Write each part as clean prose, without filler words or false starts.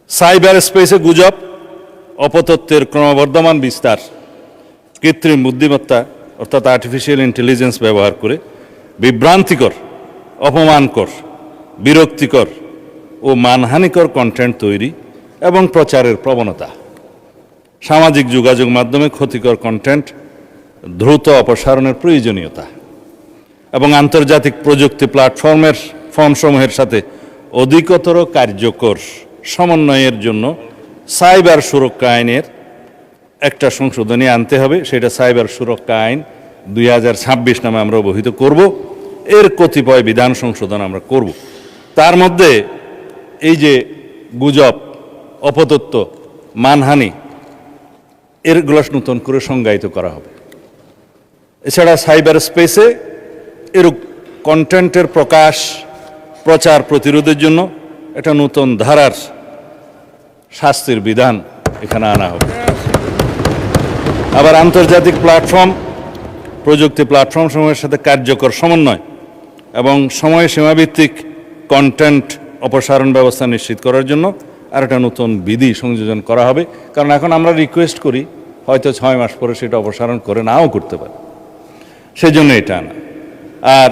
Cyber স্পেসে গুজব, অপতথ্যের ক্রমবর্ধমান বিস্তার, কৃত্রিম বুদ্ধিমত্তা অর্থাৎ আর্টিফিশিয়াল ইন্টেলিজেন্স ব্যবহার করে বিভ্রান্তিকর, অপমানকর, বিরক্তিকর ও মানহানিকর কন্টেন্ট তৈরি এবং প্রচারের প্রবণতা, সামাজিক যোগাযোগ মাধ্যমে ক্ষতিকর কন্টেন্ট দ্রুত অপসারণের প্রয়োজনীয়তা এবং আন্তর্জাতিক প্রযুক্তি প্ল্যাটফর্মসমূহের সাথে অধিকতর কার্যকর সমন্বয়ের জন্য সাইবার সুরক্ষা আইনের একটা সংশোধনী আনতে হবে। সেটা সাইবার সুরক্ষা আইন 2026 নামে আমরা অবহিত করব। এর কতিপয় বিধান সংশোধন আমরা করব। তার মধ্যে এই যে গুজব, অপতথ্য, মানহানি, এরগুলো নতুন করে সংজ্ঞায়িত করা হবে। এছাড়া সাইবার স্পেসে এরূপ কন্টেন্টের প্রচার প্রতিরোধের জন্য একটা নতুন ধারার শাস্তির বিধান এখানে আনা হবে। আবার আন্তর্জাতিক প্রযুক্তি প্ল্যাটফর্মসমূহের সাথে কার্যকর সমন্বয় এবং সময়সীমাভিত্তিক কন্টেন্ট অপসারণ ব্যবস্থা নিশ্চিত করার জন্য আর একটা নতুন বিধি সংযোজন করা হবে। কারণ এখন আমরা রিকোয়েস্ট করি, হয়তো 6 মাস পরে সেটা অপসারণ করে নাও করতে পারে, সেই জন্য এটা আনা। আর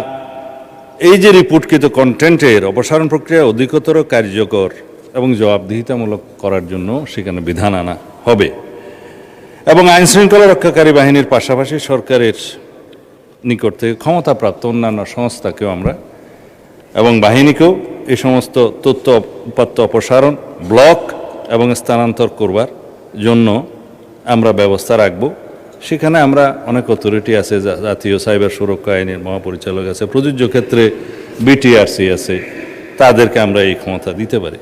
এই যে রিপোর্টকৃত কন্টেন্টের অপসারণ প্রক্রিয়া অধিকতর কার্যকর এবং জবাবদিহিতামূলক করার জন্য সেখানে বিধান আনা হবে। এবং আইনশৃঙ্খলা রক্ষাকারী বাহিনীর পাশাপাশি সরকারের নিকট থেকে ক্ষমতাপ্রাপ্ত অন্যান্য সংস্থাকেও আমরা এবং বাহিনীকেও এই সমস্ত তথ্য উপাত্ত অপসারণ, ব্লক এবং স্থানান্তর করবার জন্য আমরা ব্যবস্থা রাখব। সেখানে আমরা অনেক অথরিটি আছে, জাতীয় সাইবার সুরক্ষা আইনের মহাপরিচালক আছে, প্রযোজ্য ক্ষেত্রে বিটিআরসি আছে, তাদেরকে আমরা এই ক্ষমতা দিতে পারি।